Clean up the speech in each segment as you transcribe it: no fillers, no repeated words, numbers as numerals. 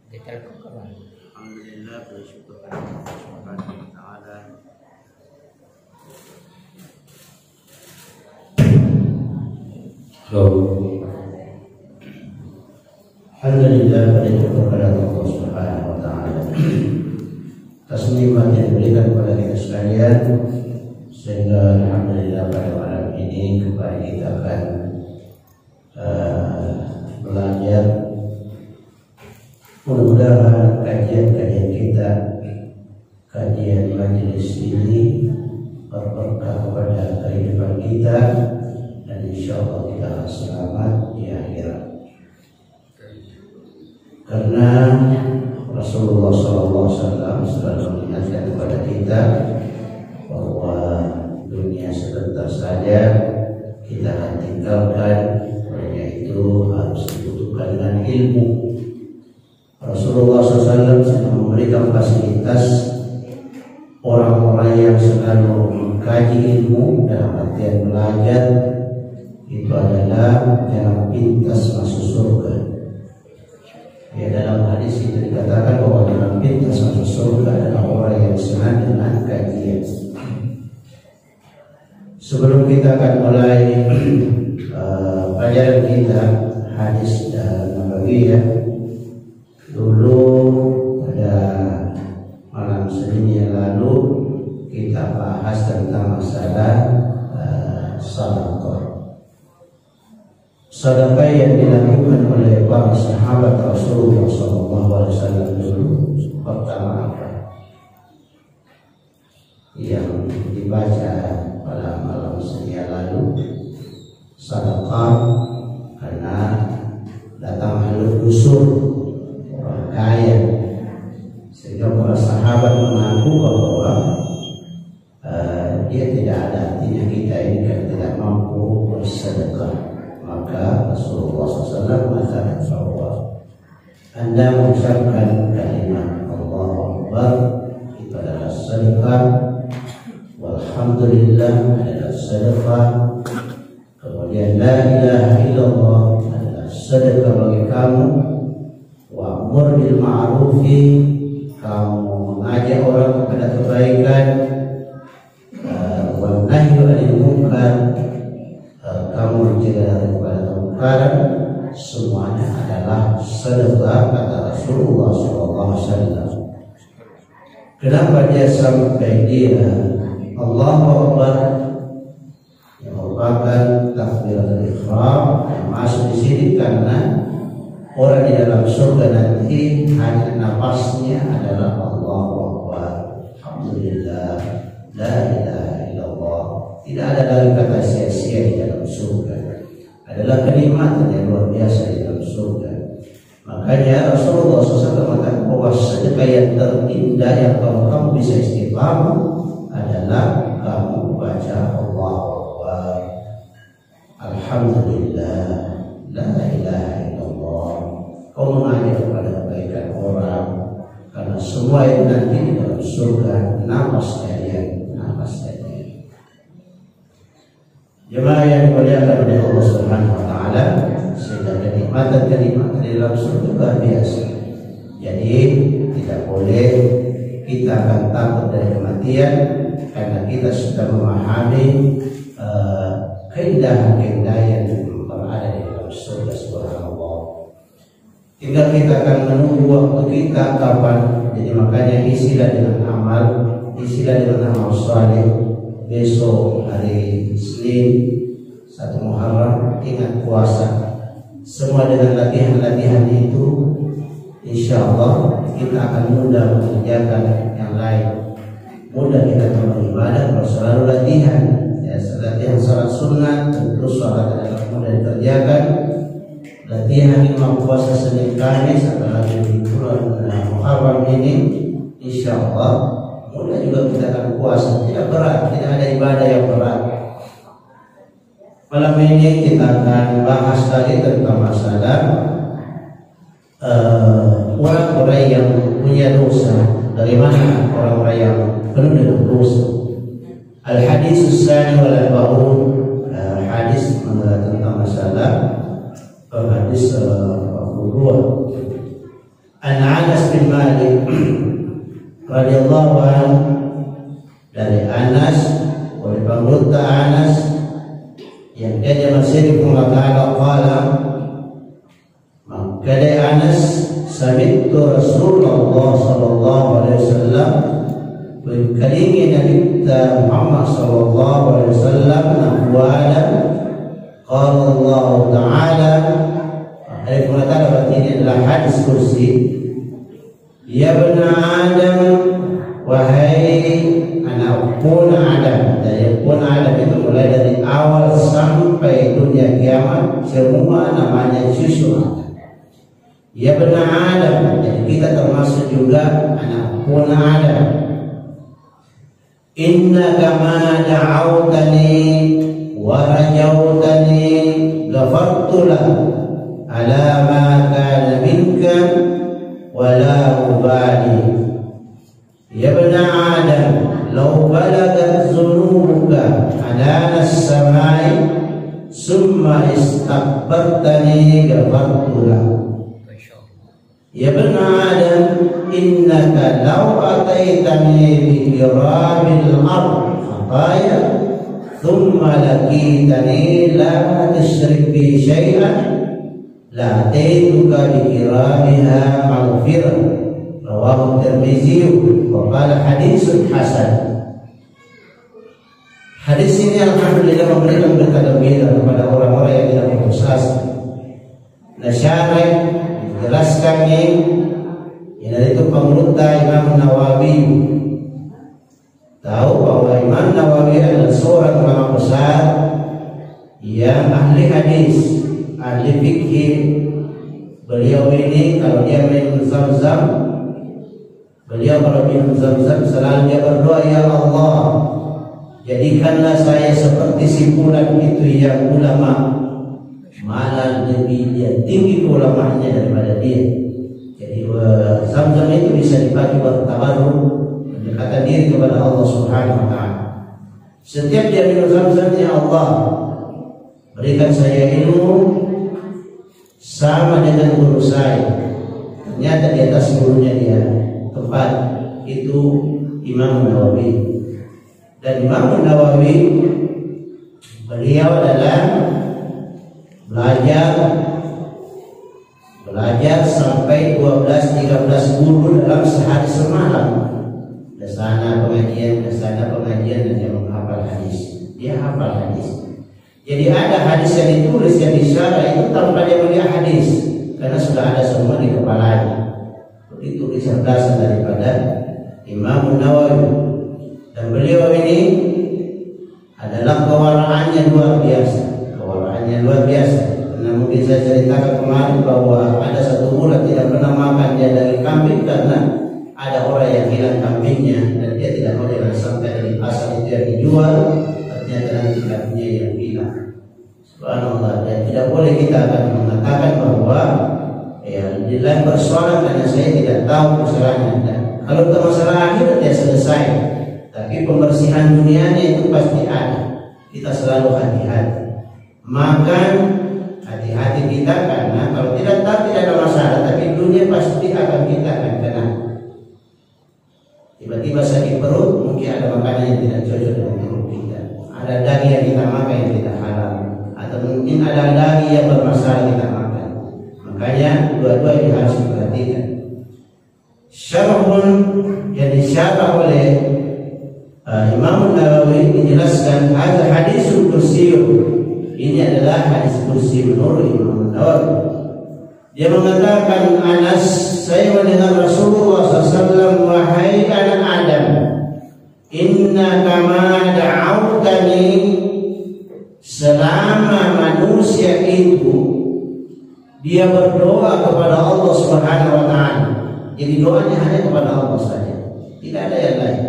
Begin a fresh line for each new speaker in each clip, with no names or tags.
Alhamdulillah, bersyukur kepada Allah Subhanahu wa taala.
Alhamdulillah, bersyukur kepada Allah Subhanahu wa taala atas nikmat yang diberikan kepada kita sekalian, sehingga alhamdulillah pada malam ini kembali kita akan belajar. Mudah-mudahan kajian-kajian kita, kajian majelis ini berberkah kepada kehidupan kita, dan insya Allah kita akan selamat di akhirat. Karena Rasulullah SAW selalu mengingatkan kepada kita bahwa dunia sebentar saja kita akan tinggalkan, oleh itu harus dibutuhkan dengan ilmu. Rasulullah SAW sudah memberikan fasilitas orang-orang yang selalu mengkaji ilmu dalam artian belajar, itu adalah jalan pintas masuk surga. Ya, dalam hadis itu dikatakan bahwa jalan pintas masuk surga adalah orang yang senang dengan kajian. Sebelum kita akan mulai pelajaran kita hadis Nabawiyah, dulu pada malam Senin yang lalu kita bahas tentang masalah sedekah. Sedekah yang dilakukan oleh para sahabat Rasulullah SAW dulu, pertama apa yang dibaca pada malam Senin yang lalu? Sedekah karena datang ahli dusur, orang kaya, sehingga para sahabat mengaku bahwa dia tidak ada artinya kita ini kan tidak mampu bersedekah. Maka Rasulullah SAW mengatakan bahwa Anda mengucapkan kalimat Allahu Akbar itu adalah sedekah, walhamdulillah adalah sedekah, kemudian la ilaha illallah adalah sedekah bagi kamu, wa'mur bil ma'rufi, kamu mengajak orang kepada kebaikan, wa nahyu 'anil munkar, kamu mencegah dari kemungkaran, semuanya adalah sedekah, kata Rasulullah SAW. Kenapa dia sampai dia Allahu Akbar yang merupakan takbiratul ihram yang masuk di sini? Karena orang di dalam surga nanti hanya napasnya adalah Allahu Akbar, alhamdulillah, la ilaha illallah. Tidak ada lagi kata sia-sia di dalam surga. Adalah kenikmatan yang luar biasa di dalam surga. Makanya Rasulullah SAW mengatakan bahwa sedekah yang terindah yang kamu bisa istiqamah adalah kamu baca Allahu Akbar, alhamdulillah, la ilaha illallah. Kau mengajak kepada kebaikan orang, karena semua itu nanti di dalam surga napas kalian, napas kalian. Jemaah yang dimuliakan oleh Allah Subhanahu wa taala, sehingga kenikmatan-kenikmatan di dalam surga luar biasa. Jadi tidak boleh kita akan takut dari kematian, karena kita sudah memahami keindahan-keindahan yang berada di dalam surga. Subhanallah. Tinggal kita akan menunggu waktu kita kapan. Jadi makanya isilah dengan amal, isilah dengan amal saleh. Besok hari Senin 1 Muharram, ingat puasa. Semua dengan latihan-latihan itu, insya Allah kita akan mudah mengerjakan yang lain. Mudah kita beribadah kalau selalu latihan. Ya, latihan salat sunnah, tentu salat adalah mudah dikerjakan. Latihan imam puasa Senin Kamis, apalagi di bulan Muharram ini, insya Allah mudah juga kita akan puasa. Tidak berat, tidak ada ibadah yang berat. Malam ini kita akan bahas lagi tentang masalah orang-orang yang punya dosa. Dari mana orang-orang yang penuh dengan dosa? Al-hadis tsani wal arba'un, hadis tentang masalah hadis 42. An bin Malik radhiyallahu anhu, dari Anas oleh pengurta Anas yang dia masih mengatakan qala, maka dari Anas sami'tu Rasulullah sallallahu alaihi wasallam berkalinya Nabi Muhammad sallallahu alaihi wasallam nahwala qala Allah taala, ayat mengatakan berarti ini adalah hadis kursi. Ya bani Adam, wahai anak pun Adam. Dari pun Adam itu mulai dari awal sampai dunia kiamat semua namanya cucu Adam. Ya bani Adam, jadi kita termasuk juga anak pun Adam. Inna kama da'autani wa rajautani ghafartu lak ala ma kana minka wala ubali. Ya bani Adam, law balagat zunubuka adana as-samai summa istakbartani ghafartu lak. Ya bani Adam, innaka law ataitani bi qirabil ard khataya thumma laqitani la tusyrik bi syai'an la ataituka bi qirabiha maghfirah. Rawahu Tirmizi wa qala haditsun hasan. Hadis ini alhamdulillah memberikan berita gembira kepada orang-orang yang tidak putus asa. Nasyarih menjelaskannya, yaitu pengurta Imam Nawawi. Tahu bahwa Imam Nawawi adalah seorang ulama besar yang ahli hadis, ahli fikih. Beliau ini kalau dia minum Zam-Zam, beliau kalau minum Zam-Zam selalu dia berdoa, ya Allah, jadikanlah saya seperti si fulan itu yang ulama, malah lebih dia tinggi ulamaannya daripada dia. Jadi Zam-Zam itu bisa dipakai buat tabarruk, mendekatkan diri kepada Allah Subhanahu wa taala. Setiap dia minum Zam-Zam, ya Allah, berikan saya ilmu sama dengan guru saya. Ternyata di atas gurunya dia tempat itu Imam Nawawi. Dan Imam Nawawi beliau adalah belajar sampai 12-13 guru dalam sehari semalam. Di sana pengajian, dan dia menghafal hadis. Dia hafal hadis. Jadi ada hadis yang ditulis, yang disyarah itu tanpa dia melihat hadis, karena sudah ada semua di kepalanya. Itu kecerdasan daripada Imam Nawawi. Dan beliau ini adalah kewaraannya luar biasa. Karena mungkin saya ceritakan kemarin bahwa ada satu bulan tidak pernah makan dia dari kambing karena ada orang yang hilang kambingnya dan dia tidak mau jangan sampai dari pasar itu yang dijual ternyata nanti kambingnya yang hilang. Subhanallah. Dan tidak boleh kita akan mengatakan bahwa ya di lain persoalan karena saya tidak tahu kesalahannya. Dan kalau ke masalah akhirat ya selesai, tapi pembersihan dunianya itu pasti ada. Kita selalu hati-hati. Makan hati-hati kita, karena kalau tidak tahu tidak ada masalah, tapi dunia pasti akan kita akan kena. Tiba-tiba sakit perut, mungkin ada makanan yang tidak cocok dengan tubuh kita. Ada daging yang kita makan yang tidak halal, atau mungkin ada daging yang bermasalah kita makan. Makanya dua-dua ini harus diperhatikan. Syarhun yang disyarah oleh Imam Nawawi menjelaskan ada hadis kursi. Ini adalah hadis kursi menurut Imam Nawawi. Dia mengatakan, Anas, saya mendengar Rasulullah SAW, wahai anak Adam, inna kama da'autani, selama manusia itu dia berdoa kepada Allah Subhanahu wa taala. Jadi doanya hanya kepada Allah saja, tidak ada yang lain.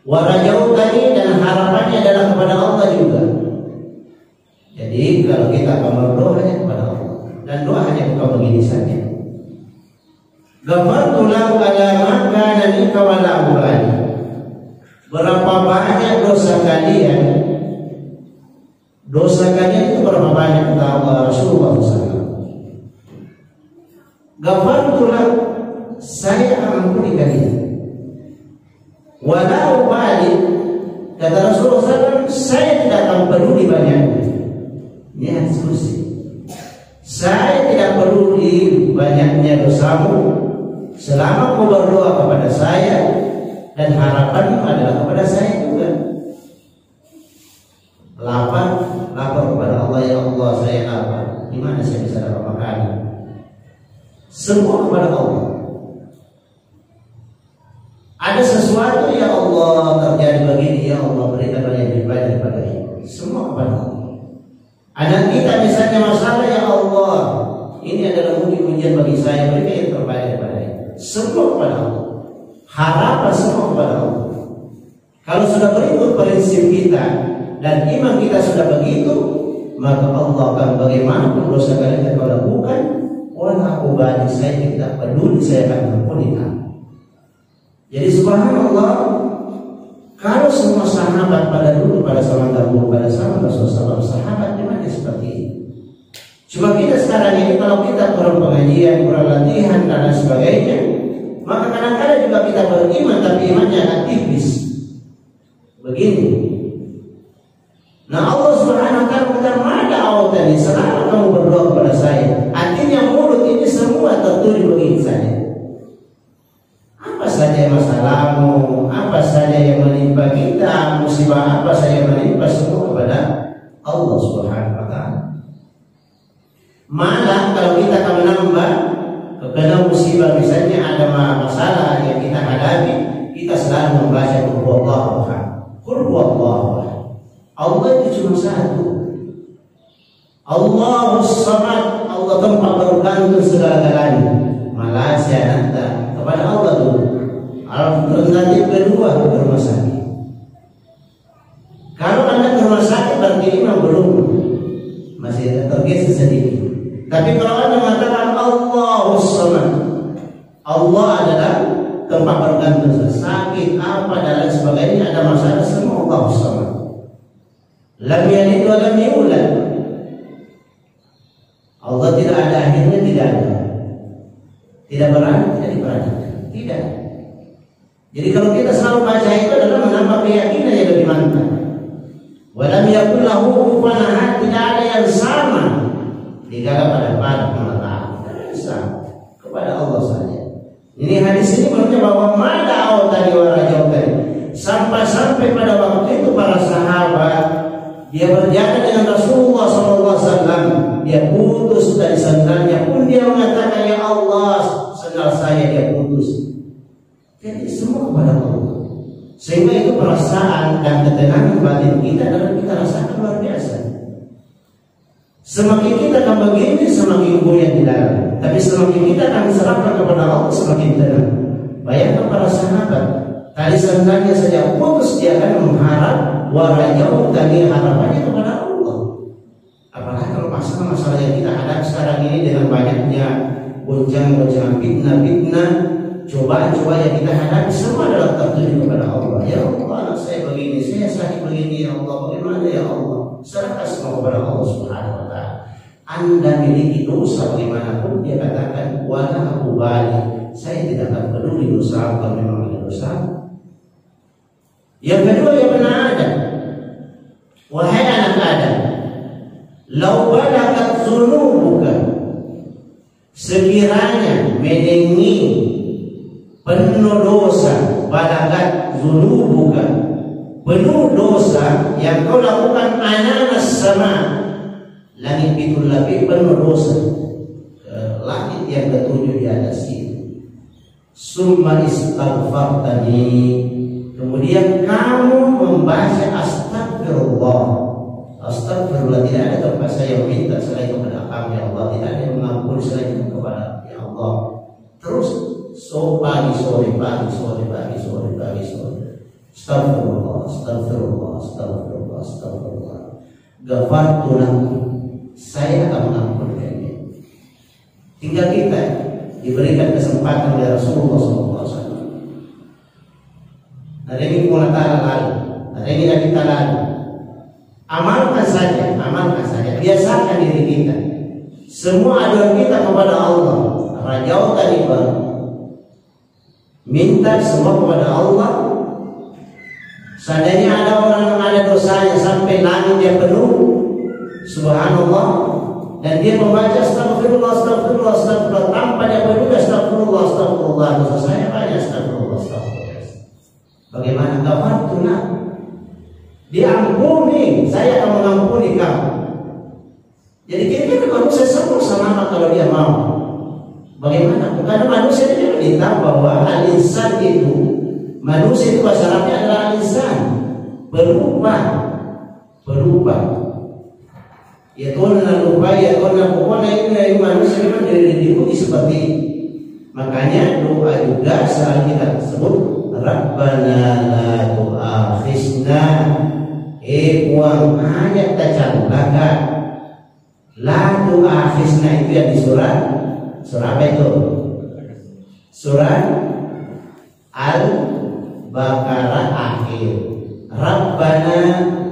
Wa rajautani, dan harapannya adalah kepada Allah juga. Jadi kalau kita akan berdoa hanya kepada Allah, dan doa hanya bukan begini saja. Ghafartu lahu ala ma kana minka wa la ubali. Berapa banyak dosa kalian? Dosa kalian itu berapa banyak, kata Allah Rasulullah SAW. Ghafartu lahu, saya akan ampuni kalian. Walau balik, kata Rasulullah SAW, saya tidak akan peduli banyaknya. Ini hadis kursi. Saya tidak peduli banyaknya dosamu selama kau berdoa kepada saya dan harapanmu adalah kepada saya juga. Lapar kepada Allah, ya Allah saya lapar. Di mana saya bisa dapat makanan? Semua kepada Allah. Ada sesuatu ya Allah terjadi begini, ya Allah berikan yang lebih baik daripada ini. Semua kepada Allah. Anak kita misalnya masalah, ya Allah ini adalah ujian bagi saya, berikan yang terbaik daripada ini. Semua kepada Allah. Harapan semua kepada Allah. Kalau sudah berikut prinsip kita dan iman kita sudah begitu, maka Allah akan bagaimanapun dosa kalian kalau lakukan, wala ubali, saya tidak peduli, saya akan mengampuni kamu. Jadi subhanallah, kalau semua sahabat pada dulu, pada zaman dahulu, pada zaman Rasulullah, sahabat memang seperti ini. Cuma kita sekarang ini kalau kita kurang pengajian, kurang latihan dan sebagainya, maka kadang-kadang juga kita beriman tapi imannya agak tipis. Begini. Nah Allah Subhanahu wa ta'ala berkata, "Mada awtani, selama kamu berdoa kepada saya." Artinya mulut ini semua tertuju bagi saya. Apa saja masalahmu, apa saja yang menimpa kita, musibah apa saja yang menimpa, semua kepada Allah Subhanahu wa ta'ala. Malah kalau kita akan menambah kena musibah, misalnya ada masalah yang kita hadapi, kita selalu membaca qul huwallahu ahad. Qul huwallahu ahad. Allah itu cuma satu. Allahus samad. Allah tempat bergantung segala-galanya. Malaysia nanti kepada Allah dulu. Alternatif kedua ke rumah sakit. Kalau anda ke rumah sakit berarti memang belum, masih tergeser sedikit. Tapi kalau anda mengatakan Allahus samad, Allah adalah tempat bergantung, sakit apa dan lain sebagainya, ada masalah, semua Allahus samad. Lam yalid wa lam yulad. Allah tidak ada akhirnya, tidak ada. Tidak beranak, tidak diperanakan. Tidak. Jadi kalau kita selalu baca itu adalah menambah keyakinan yang lebih mantap. Wa lam yakul lahu kufuwan ahad, tidak ada yang sama. Tidak ada pada sama kepada Allah saja. Ini hadis ini menunjukkan bahwa mada awtani wa rajautani. Sampai pada waktu itu para sahabat dia berjalan dengan Rasulullah SAW, dia putus dari sandalnya pun dia mengatakan, ya Allah sandal saya dia putus. Jadi semua kepada Allah. Sehingga itu perasaan dan ketenangan batin kita dalam kita rasakan luar biasa. Semakin kita akan begini, semakin goyah di dalam. Tapi semakin kita akan serahkan kepada Allah, semakin tenang. Bayangkan para sahabat, tali sandalnya saja putus, dia akan mengharap warajau tadi harapannya kepada Allah. Apalagi kalau masalah yang kita hadapi sekarang ini dengan banyaknya gonjang-gonjang, fitnah-fitnah, cobaan-cobaan yang kita hadapi, semua adalah tertuju kepada Allah. Ya Allah, anak saya begini, saya sakit begini, ya Allah, bagaimana ya Allah? Serahkan semua kepada Allah Subhanahu wa ta'ala. Anda miliki dosa bagaimanapun, dia katakan wala aku balik, saya tidak akan peduli dosa kalau memang ada dosa. Yang kedua, ya benar Adam, wahai anak Adam, lau balagat zunubuka, sekiranya menengi penuh dosa, balagat zunubuka, penuh dosa yang kau lakukan, ananas sama langit itu lebih penuh dosa, langit yang ketujuh di atas itu. Summa istaghfartani, kemudian kamu membaca astagfirullah. Astagfirullah, tidak ada tempat saya meminta selain kepada kamu ya Allah, tidak ada yang mengampuni selain kepada ya Allah. Terus pagi sore, pagi sore, pagi sore, pagi sore. Astagfirullah, astagfirullah, astagfirullah, astagfirullah. Ghafartu lakum, saya akan mengampuninya. Tinggal kita diberikan kesempatan oleh Rasulullah SAW. Ada ini pengetahuan lalu, ada ini lagi kita lalu. Amalkan saja, biasakan diri kita. Semua aduan kita kepada Allah. Rajau tadi minta semua kepada Allah. Seandainya ada orang yang ada dosanya sampai langit dia penuh, subhanallah, dan dia membaca astagfirullah, astagfirullah, astagfirullah, tanpa dia peduli astagfirullah, astagfirullah, dosa saya banyak, astagfirullah, astagfirullah. Bagaimana gafartuna? Diampuni, saya akan mengampuni kamu. Jadi kira-kira manusia semua sama kalau dia mau. Bagaimana? Karena manusia itu kita bahwa al-insan itu, manusia itu bahasa Arabnya adalah al-insan, berubah. Ya Tuhan lupa, ya Tuhan pokoknya itu dari manusia memang diuji seperti itu. Makanya doa juga selalu kita sebut Rabbana la tu'akhizna, buang ayat tajalaka. La tu'akhizna itu yang di surat apa itu? Surat Al-Baqarah akhir. Rabbana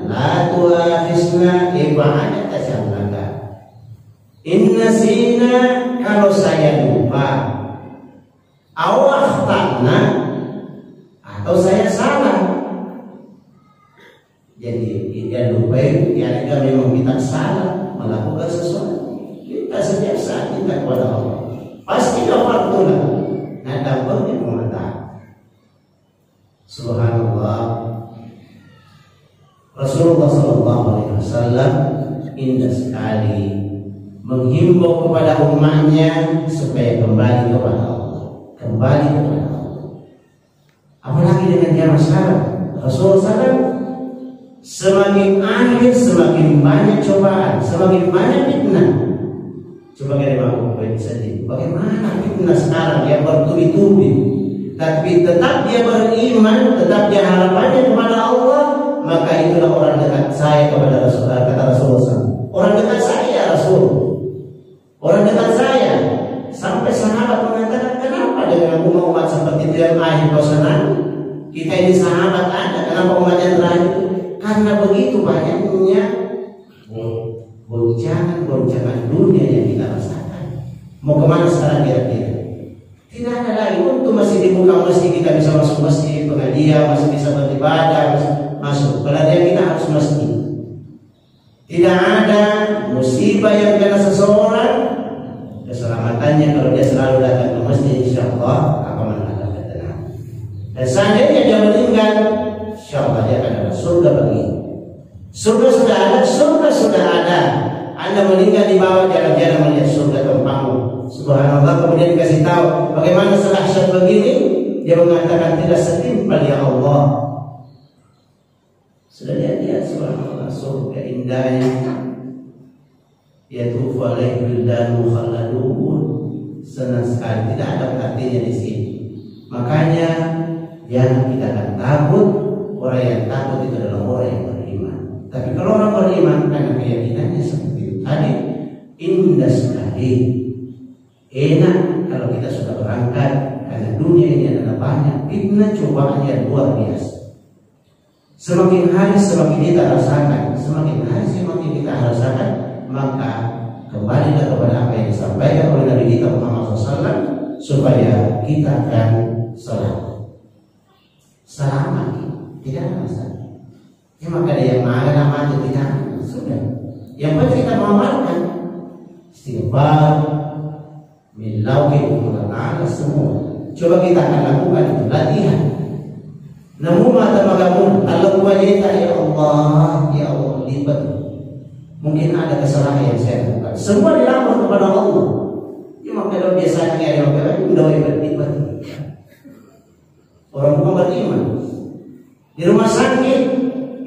la tu'akhizna, buang ayat tajalaka. Inna sina, kalau saya lupa, awakhtana, atau saya salah. Jadi dia lupa, ya memang kita salah melakukan sesuatu. Kita setiap saat kita kepada Allah pasti gafartuna. Nah, dampaknya mengatakan subhanallah, Rasulullah SAW indah sekali menghimbau kepada umatnya supaya kembali kepada Allah, kembali kepada Allah. Apalagi dengan zaman sekarang, Rasulullah SAW semakin akhir semakin banyak cobaan, semakin banyak fitnah. Coba kita mau sendiri, bagaimana fitnah sekarang dia bertubi-tubi, tapi tetap dia beriman, tetap dia harapannya kepada Allah. Maka itulah orang dekat saya kepada Rasulullah, kata Rasulullah. Orang dekat saya Rasul, orang dekat saya. Sampai sahabat mengatakan, kenapa dengan umat seperti itu yang akhir kau senang? Kita ini sahabat ada, kenapa umat yang terakhir? Karena begitu banyaknya goncangan dunia yang kita rasakan. Mau kemana sekarang kira-kira? Tidak ada lagi. Untuk masih dibuka masjid, kita bisa masuk masjid, pengajian, masih bisa beribadah, masuk. Pelatihan kita harus masjid. Tidak ada musibah yang kena seseorang, keselamatannya kalau dia selalu datang ke masjid, insya Allah akan mendapat ketenangan. Dan seandainya dia meninggal, insya Allah dia akan ada surga bagi. Surga sudah ada, surga sudah ada. Anda meninggal di bawah jalan-jalan melihat surga tempatmu. Subhanallah, kemudian dikasih tahu bagaimana sedahsyat begini. Dia mengatakan tidak setimpal ya Allah. Sudah lihat subhanallah surga indahnya. Yatufu alaihi wildan mukhalladun. Senang sekali, tidak ada artinya di sini. Makanya yang kita akan takut, orang yang takut itu adalah orang yang beriman. Tapi kalau orang beriman karena keyakinannya seperti itu tadi, indah sekali, enak kalau kita sudah berangkat. Karena dunia ini adalah banyak fitnah, cobaannya luar biasa. Semakin hari semakin kita rasakan, semakin hari semakin kita rasakan. Maka kembalilah kepada apa yang disampaikan oleh Nabi kita Muhammad SAW, supaya kita akan selamat, tidak ada masalah. Ya maka ada yang marah mati tidak, sudah. Yang penting kita mengamalkan istighfar, milauhi Allah semua. Coba kita akan lakukan itu latihan. Namun mata magamun Allah wajibkan ya Allah lipat. Mungkin ada kesalahan yang saya lakukan. Semua dilapor kepada Allah. Ya maka kalau biasanya yang orang beriman. Orang bukan beriman. Di rumah sakit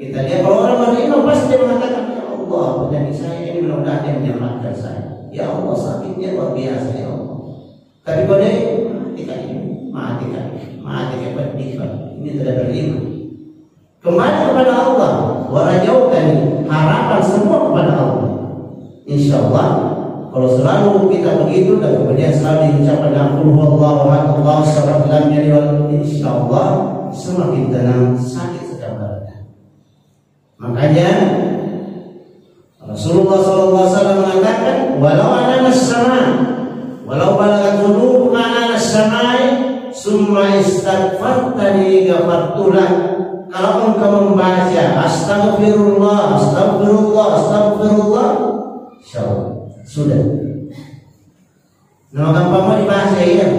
kita lihat kalau orang beriman pasti dia mengatakan ya Allah penyakit saya ini mudah-mudahan dia menyelamatkan saya. Ya Allah sakitnya luar biasa ya Allah. Tapi kalau dia matikan beriman. Ini tidak beriman. Kembali kepada Allah, warajaukan harapan semua kepada Allah. Insya Allah, kalau selalu kita begitu dan kemudian selalu diucapkan Allahu Akbar, insya Allah semakin tenang, sakit sedang berada. Makanya Rasulullah SAW mengatakan, walau ana nas-sama, walau balagat qulubuka ana nas-samai, summa istaghfartani ghafartu lak. Kalau engkau membaca astagfirullah, astagfirullah, astagfirullah, insyaallah sudah. Nah, gampang dibaca ya.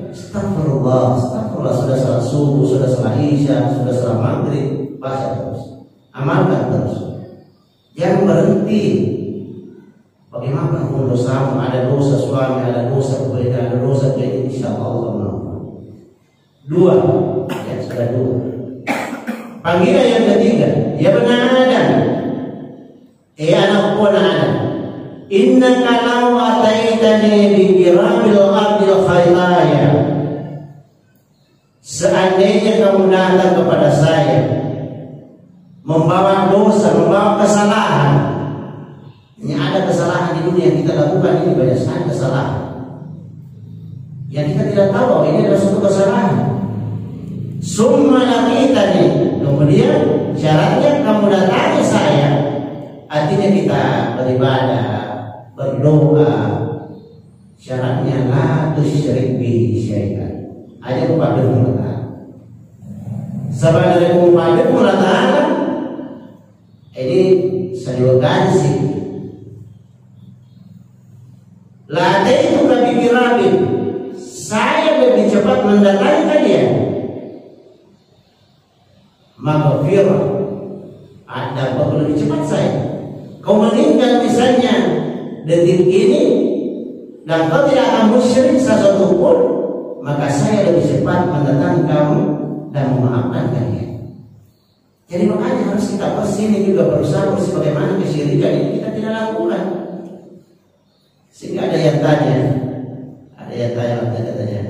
Astagfirullah, astagfirullah, sudah salat subuh, sudah salat isya, sudah salat maghrib, baca terus. Amalkan terus. Jangan berhenti. Bagaimana pun dosamu, ada dosa suami, ada dosa keluarga, ada dosa keluarga, insyaallah Allah mengampuni. Dua, ya sudah dua. Panggilan yang ketiga, ya benar Adam. Anak pun Adam. Innaka law ataitani bi kiramil ardil khayraya. Seandainya kamu datang kepada saya membawa dosa, membawa kesalahan. Ini ada kesalahan di dunia yang kita lakukan, ini banyak sekali kesalahan yang kita tidak tahu bahwa ini adalah suatu kesalahan. Summa laqitani, kemudian syaratnya kamu datangi saya, artinya kita beribadah, berdoa, syaratnya la tusyrik bihi syai'an. Aja kepada Allah. Sebenarnya kepada Allah Ta'ala ini saya ganti. Latih itu kebikirabin. Saya lebih cepat mendatangi kalian. Maka firman ada apa lebih cepat saya? Kau meninggal misalnya detik ini dan kau tidak akan musyrik sesuatu pun, maka saya lebih cepat mendatangi kamu dan memaafkan kalian. Jadi makanya harus kita kesini juga berusaha bagaimana kesyirikan ini kita tidak lakukan. Sehingga ada yang tanya katanya,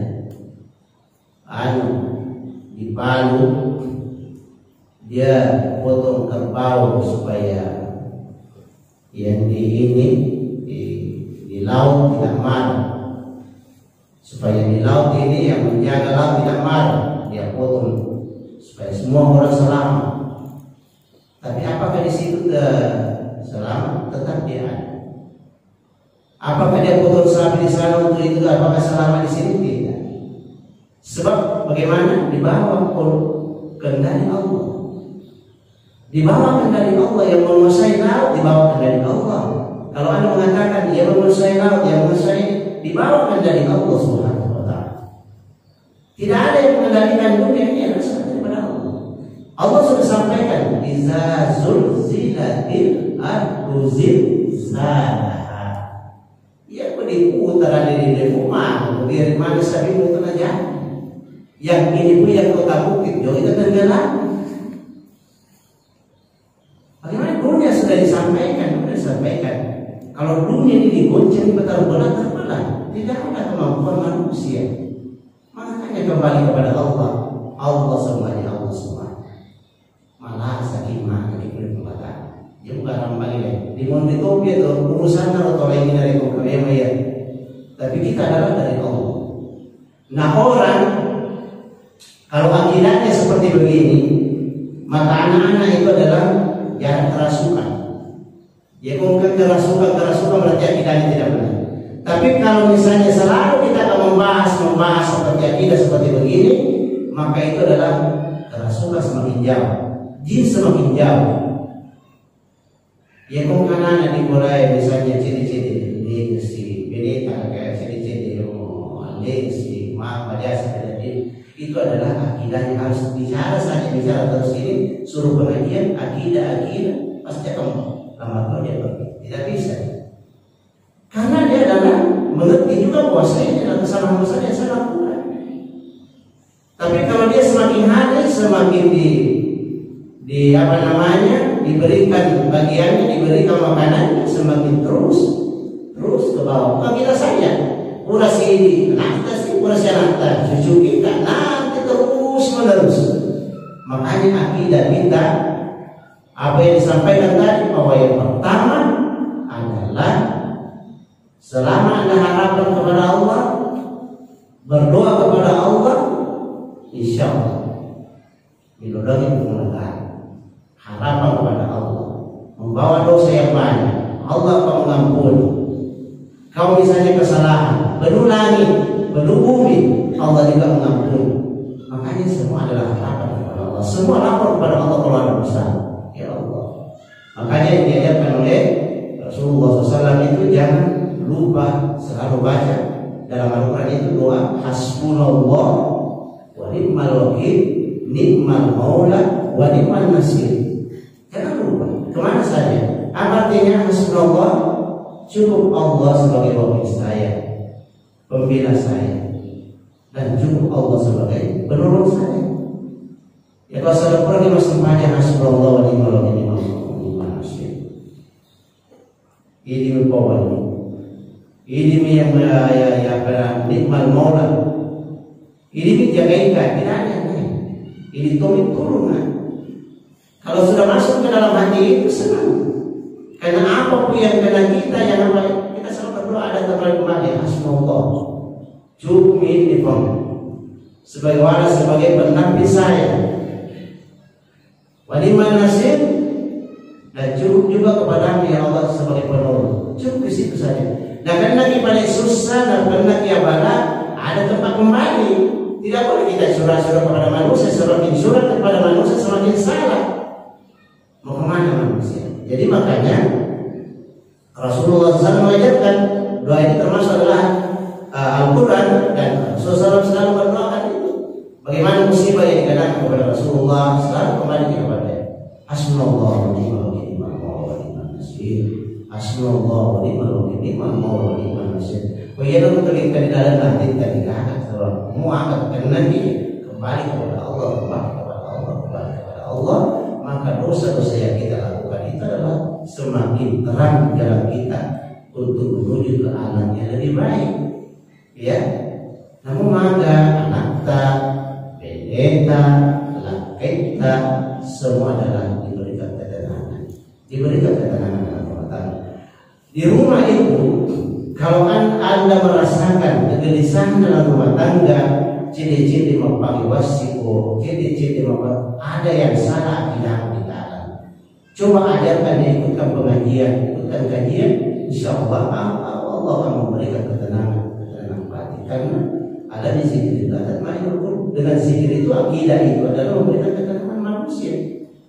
di Palu dia potong kerbau supaya yang di laut tidak marah, supaya di laut ini yang menjaga laut tidak marah, dia potong supaya semua orang selamat. Tapi apakah di situ selamat? Tetap dia ada. Apakah dia potong sapi di sana untuk itu? Apakah selamat di sini? Tidak. Sebab bagaimana? Di bawah kendali Allah. Di bawah kendali Allah yang menguasai laut, di bawah kendali Allah. Kalau Anda mengatakan dia menguasai laut, yang menguasai di bawah kendali Allah Subhanahu wa taala. Tidak ada yang mengendalikan dunia ini adalah daripada Allah. Allah sudah sampaikan, "Iza zulzilatil ardu zilzalaha." Ya diputar dari rumah, dari mana sapi muter aja. Yang ini pun yang kau takutin, jauh itu tenggelam. Bagaimana dunia sudah disampaikan, kalau dunia ini digoncang, berbelah terbelah, tidak ada kemampuan manusia. Makanya kembali kepada Allah. Allah semuanya, Allah semua. Malah sakit mah di perbuatan. Dia bukan orang balik. Di Montitopia itu urusan atau lain dari Korea ya. Tapi kita adalah dari Allah. Nah orang kalau akidahnya seperti begini, maka anak-anak itu adalah jangan kerasukan. Ya mungkin kerasukan berarti akidahnya tidak benar. Tapi kalau misalnya selalu kita akan membahas seperti akidah seperti begini, maka itu adalah kerasukan semakin jauh, jin semakin jauh. Ya mungkin anak dimulai misalnya ciri-ciri ini si bineka kayak ciri-ciri si maaf jasa itu adalah akidah yang harus bicara terus ini suruh pengajian akidah pasti akan lama dia pergi. Tidak bisa karena dia adalah mengerti juga bahwa saya adalah kesalahan besar yang saya lakukan. Tapi kalau dia semakin hari semakin di apa namanya diberikan bagiannya, diberikan makanannya, semakin terus ke bawah. Bukan kita saja, uras ini, uras yang cucu kita, nanti terus menerus. Makanya akidah kita apa yang disampaikan tadi bahwa yang pertama adalah selama Anda harapan kepada Allah, berdoa kepada Allah, insya Allah didoakan kemudahan. Harapan kepada Allah, membawa dosa yang banyak, Allah akan mengampuni. Kau misalnya kesalahan, penuh langit, penuh bumi, Allah juga mengampuni. semua adalah harapan kepada Allah. Semua lapor kepada Allah kalau ada masalah. Ya Allah. Makanya yang diajarkan oleh Rasulullah SAW itu jangan lupa selalu baca dalam Al-Quran itu doa hasbunallah wa ni'mal wakil, ni'mal maula wa ni'mal nasir. Jangan lupa kemana saja. Apa artinya hasbunallah? Cukup Allah sebagai wakil saya, pembela saya, dan cukup Allah sebagai penolong saya. Ya kalau saya pergi masuk baca hasbunallah wa ni'mal wakil, ni'mal nasir. Ini membawa ini yang nikmal maula. Ini menjaga tidak ada. Ini turun. Kalau sudah masuk ke dalam hati itu senang. Karena apapun yang kena kita, yang kita selalu berdoa ada terlalu kembali hasbunallah. Cukup ini sebagai waras, sebagai penampil saya. Wa ni'mal nasir, dan cukup juga kepada ya Allah sebagai penolong. Cukup di situ saja. Nah karena kita susah dan karena dia bala ada tempat kembali. Tidak boleh kita surah-surah kepada manusia, semakin surah kepada manusia semakin salah. Mau kemana manusia? Jadi makanya Rasulullah SAW mengajarkan doa ini termasuk adalah Al-Quran, dan Rasulullah selalu berdoakan itu. Bagaimana musibah yang dikenakan kepada Rasulullah selalu kembali kepada hasbunallah wa ni'mal wakil, ni'mal maula wa ni'mal nasir. Hasbunallah wa ni'mal wakil, ni'mal maula wa ni'mal nasir. Kalau terlihat di dalam hati kita diangkat, mau angkat karena dia kembali kepada Allah, kembali kepada Allah, maka dosa-dosa yang kita lakukan itu adalah semakin terang di dalam kita untuk menuju ke alam yang lebih baik. Ya, namun maka anak kita, pendeta, kita semua adalah diberikan ketenangan, dalam rumah tangga. Di rumah itu, kalau Anda merasakan kegelisahan dalam rumah tangga, ciri-ciri mempagi wasiko, ciri-ciri ada yang salah akidah di dalam. Coba ajarkan dia ikutkan pengajian, ikutkan kajian, insya Allah Allah akan memberikan ketenangan hati. Karena ada di zikir dan main dengan zikir itu akidah itu adalah memberikan ketenangan manusia.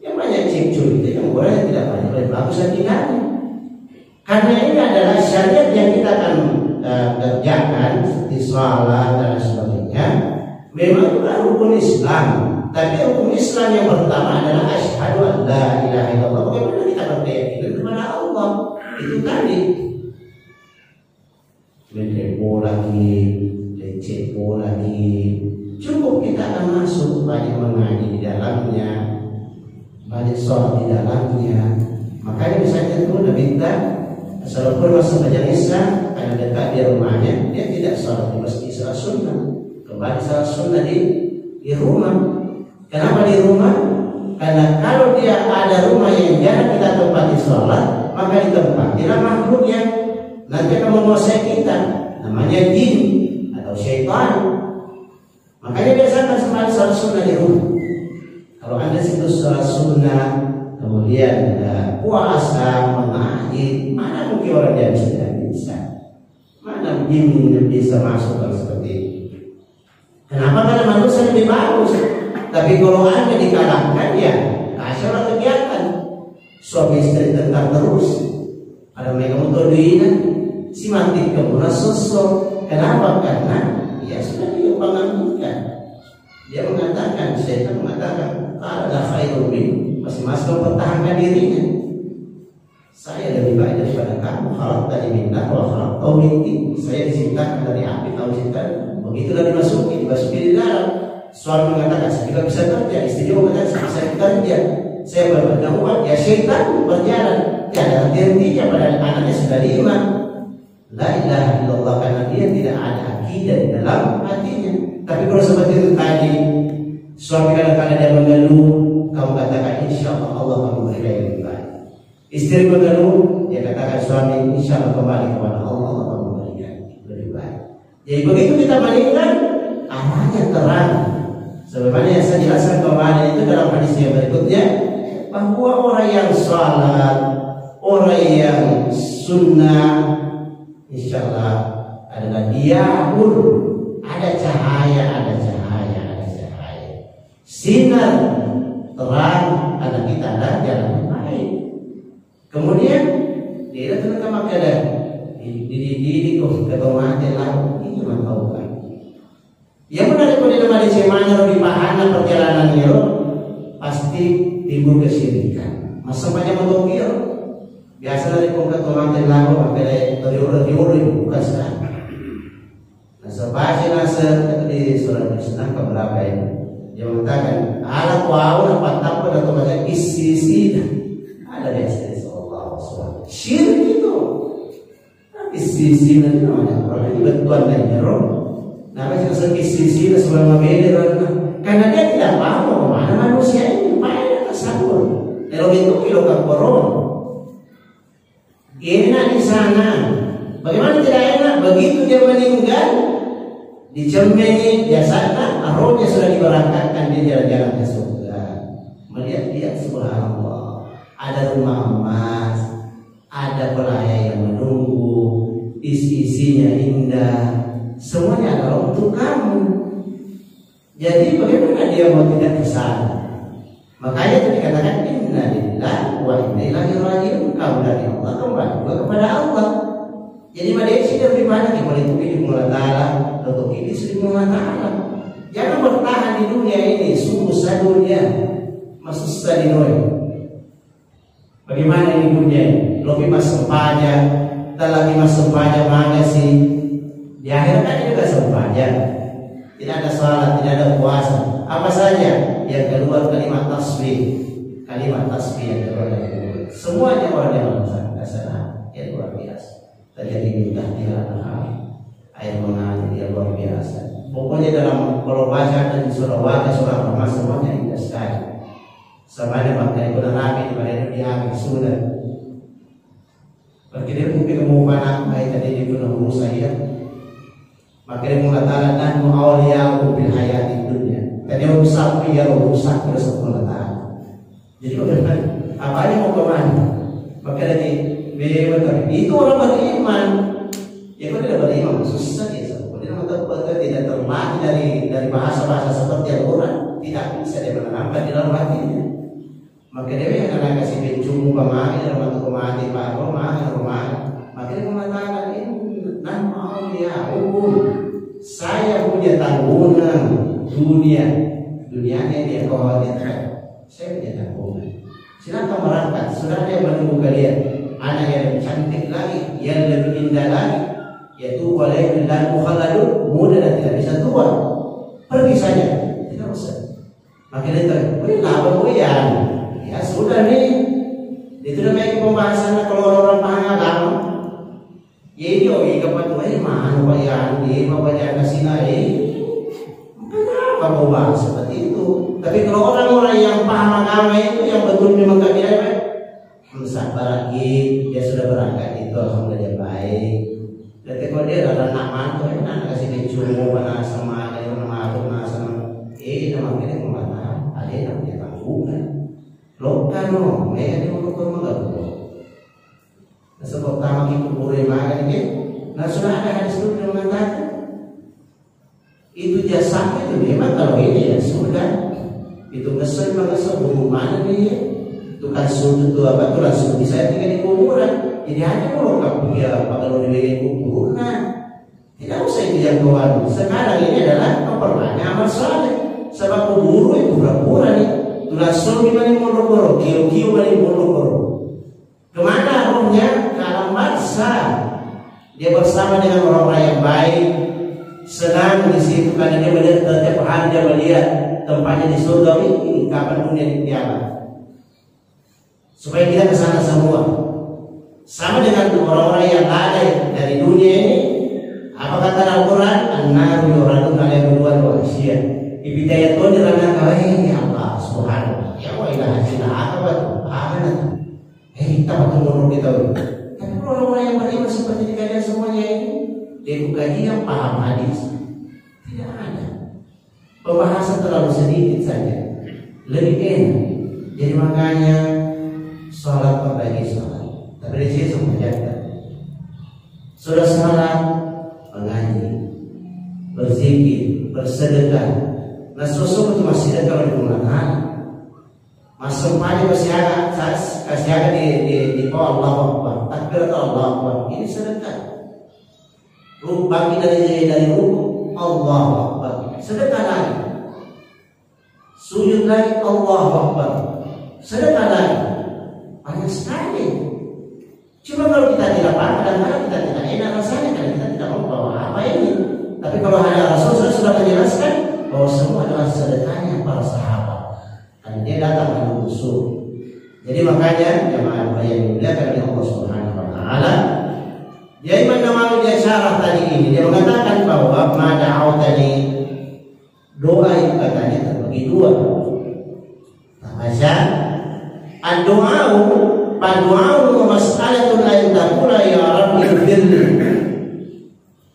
Yang banyak cipcur itu yang boleh tidak banyak bagus akidahnya. Karena ini adalah syariat yang kita akan kerjakan seperti sholat dan sebagainya. Memang bukan rukun Islam, tapi rukun Islam yang pertama adalah asyhadu an la ilaha illallah. Bagaimana kita berkeyakinan kepada Allah? Itu tadi. Mendepo lagi, decepo lagi. Cukup kita akan masuk banyak mengaji di dalamnya, banyak sholat di dalamnya. Makanya misalnya itu Nabi kita Assalamualaikum masuk majelisnya karena dekat di rumahnya, dia tidak sholat di masjid, sholat sunnah. Kembali sholat sunnah di rumah. Kenapa di rumah? Karena kalau dia ada rumah yang jarang kita tempati sholat, maka ditempatilah makhluk yang nanti akan menguasai kita, namanya jin atau syaitan. Makanya biasakan kembali sholat sunnah di rumah. Kalau Anda situ sholat sunnah, kemudian puasa, mengaji, mana mungkin orang yang tidak bisa? Mana jin yang bisa masuk seperti itu? Kenapa? Karena manusia lebih bagus. Tapi kalau Anda dikalahkan ya, kasih orang kegiatan. Suami istri tentang terus. Ada mereka untuk duina, si mati kemudian sosok. Kenapa? Karena ya sudah dia menganggurkan. Dia mengatakan, syaitan mengatakan, ada khairul min, masing-masing mempertahankan dirinya. Saya lebih baik daripada kamu. Khalaqtani min nar wa khalaqtahu min tin. Saya diciptakan dari api, kamu diciptakan. Begitulah dimasuki di dalam. Suami mengatakan saya juga bisa kerja, istri juga mengatakan saya bekerja, saya berdakwah. Ya syaitan berjalan. Tiada henti-hentinya pada anaknya sudah 5. La ilaha illallah, karena dia tidak ada akidah di dalam hatinya. Tapi kalau seperti itu tadi, suami kadang-kadang dia mengeluh, kamu katakan insya Allah akan memberikan yang lebih baik. Istri mengeluh, dia katakan suami insya Allah kembali kepada Allah akan memberikan lebih baik. Jadi begitu kita meninggal, arahnya terang. Sebagaimana yang saya jelaskan kemarin itu dalam hadis yang berikutnya, bahwa orang yang salat, orang yang sunnah, insya Allah adalah dia pun ada cahaya. sinar terang anak kita ada jalan yang baik. Kemudian dia datang ke makanan di ketomate lah ini mantau kan. Yang menarik pada nama di mana di pahana perjalanan itu pasti timbul kesyirikan. Masa banyak mengukir biasa dari ketomate lalu sampai dari orang bukan sekarang. Nah sebaca nasa di surat Islam keberapa ini dia mengatakan alat wau dapat apa atau macam isi ada di sini Allah SWT. Syirik itu isi nanti namanya orang ini betuan dan jero. Nah macam isi sebelum beda karena dia tidak paham mana manusia ini banyak tersabur. Kalau itu kilo koron enak di sana. Bagaimana tidak enak begitu dia meninggal dicemeni biasanya rohnya sudah diberangkatkan dia jalan-jalan ke surga. Melihat dia subhanallah ada rumah emas, ada pelayan yang menunggu, isi-isinya indah, semuanya adalah untuk kamu. Jadi bagaimana dia mau tidak kesana? Makanya itu dikatakan inna lillahi wa inna ilaihi raji'un. Kamu dari Allah kembali juga kepada Allah. Jadi Malaysia dia lebih banyak yang melindungi di Allah Ta'ala untuk ini sering Allah Ta'ala. Jangan bertahan di dunia ini susah dunia masuk susah di dunia. Bagaimana ini dunia ini? Lebih masuk pajak, tak lagi masuk pajak mana sih? Di akhir kan juga sempajak. Tidak ada sholat, tidak ada puasa. Apa saja yang keluar kalimat tasbih yang keluar dari mulut. Semuanya orang yang berusaha kesana yang luar biasa. Terjadi minta tidak air mengalir dia luar biasa. Pokoknya dalam kalau baca dan surah Waqiah surah Rahman semuanya indah sekali. Semuanya pakai guna nabi di mana dia sudah. Berkira mungkin mau panak baik tadi di guna Musa ya. Makanya mengatakan dan muawliya bil hayati dunia. Tadi rusak ya rusak terus mengatakan. Jadi bagaimana? Apa yang mau kemana? Makanya betul. Itu orang beriman. Ya kalau tidak beriman susah ya. Kalau tidak terlatih dari bahasa-bahasa seperti Al-Quran, tidak bisa dia menanamkan di dalam hatinya. Maka dia akan kasih pencung pemain dalam waktu mati pak rumah. Maka dia mengatakan ini nama dia saya punya tanggungan dunianya dia khawatirkan. Saya punya tanggungan. Silakan berangkat. Sudah ada yang menunggu kalian. Anak yang lebih cantik lagi, yang lebih indah lagi, yaitu walaupun dan mukhalladun muda dan tidak bisa tua. Pergi saja, tidak usah. Makanya itu, apa buyan? Ya sudah nih. Itu namanya pembahasan kalau orang paham agama. Ya ini oke kepada mana buyan? Dia mau baca kasina kenapa mau bahas seperti itu? Tapi kalau orang-orang yang paham agama itu yang betul memang kami sabar lagi, dia sudah berangkat itu alhamdulillah baik. Tapi kalau dia ada anak mantu, anak kasih dicumbu mana sama ada yang matu sama nama kita kemana? Ada yang namanya tanggungan. Lokal no, mereka dia mau ke rumah sebab pertama kita boleh makan ini. Nah sudah ada hadis itu yang mengatakan itu jasanya itu memang kalau ini ya sudah itu kesel bumbu mana nih? Tukang sudut itu apa tuh langsung bisa tinggal di kuburan. Jadi hanya mau kamu ya kalau di kuburan tidak usah itu yang kawan. Sekarang ini adalah memperbanyak amal saleh. Sebab kubur itu pura-pura nih. Itu langsung di mana Monogoro, kiu-kiu mana Monogoro. Kemana rohnya? Ke alam barzah. Dia bersama dengan orang-orang yang baik, senang di situ karena dia melihat setiap hari dia melihat tempatnya di surga ini kapan dunia di kiamat. Supaya kita ke sana semua. Sama dengan orang-orang yang ada dari dunia ini. Apa kata Al-Quran? An-naru yuradun alaihi wa wasiyah. Ibidayatun dirana kawai ya Allah subhanahu. Ya wa ilaha illa anta amanat. Kita betul kita. Tapi orang-orang yang beriman seperti kalian semuanya ini, dia bukan yang paham hadis. Tidak ada. Pembahasan terlalu sedikit saja. Lebih enak. Jadi makanya sholat berbagi sholat. Tapi di sini menjaga. Sudah sholat, mengaji, berzikir, bersedekah. Nah sosok itu masih kalau digunakan masuk aja kasih agak di bawah Allah Akbar, takbir Allah Akbar, ini sedekah. Bagi dari rukuk Allah Akbar, sedekah lagi. Sujud lagi Allah Akbar, sedekah lagi. Banyak sekali. Cuma kalau kita tidak paham, kadang-kadang kita tidak enak rasanya karena kita tidak mau bawa apa ini. Tapi kalau hanya Rasul sudah menjelaskan bahwa semua adalah sedekahnya para sahabat. Dan dia datang dengan usul. Jadi makanya jemaah yang dimuliakan oleh Allah Subhanahu wa taala, dia Imam Nawawi dia syarah tadi ini, dia mengatakan bahwa ma da'au tadi doa itu katanya terbagi dua. Maka ad-du'a'u wa mas'alatul la taqula ya rabbi ighfirli.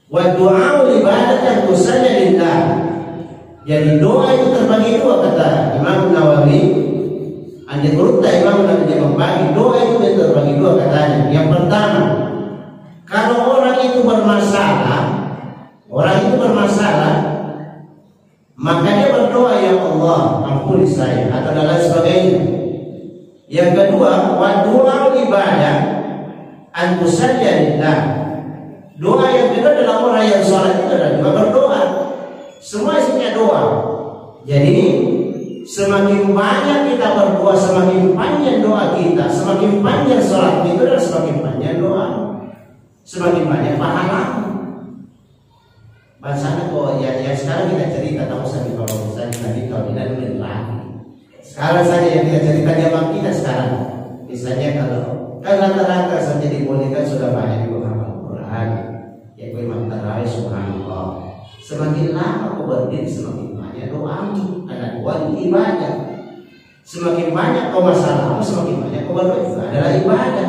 Wa du'a'u ibadatan tusalla lillah. Jadi doa itu terbagi dua kata Imam Nawawi. Anda urutlah Imam Nawawi dia membagi doa itu terbagi dua katanya. Yang pertama, kalau orang itu bermasalah, maka dia berdoa ya Allah ampuni saya atau dan lain sebagainya. Yang kedua, wa du'a ibadah an tusalli lillah. Doa yang kedua adalah orang yang sholat itu adalah juga berdoa. Semua isinya doa. Jadi semakin banyak kita berdoa, semakin panjang doa kita, semakin panjang sholat itu adalah semakin panjang doa, semakin banyak pahala. Bahasanya kok ya sekarang kita cerita tahu saja kalau misalnya Nabi Taulina dulu lagi. Sekarang saja yang kita cerita dia bang kita sekarang. Misalnya kalau kan rata-rata saja dibolehkan sudah banyak juga hafal Quran. Ya Imam Tarawih subhanallah. Semakin lama kau berdiri semakin banyak doamu karena doa itu ibadah. Semakin banyak kau masalahmu semakin banyak kau berdoa itu adalah ibadah.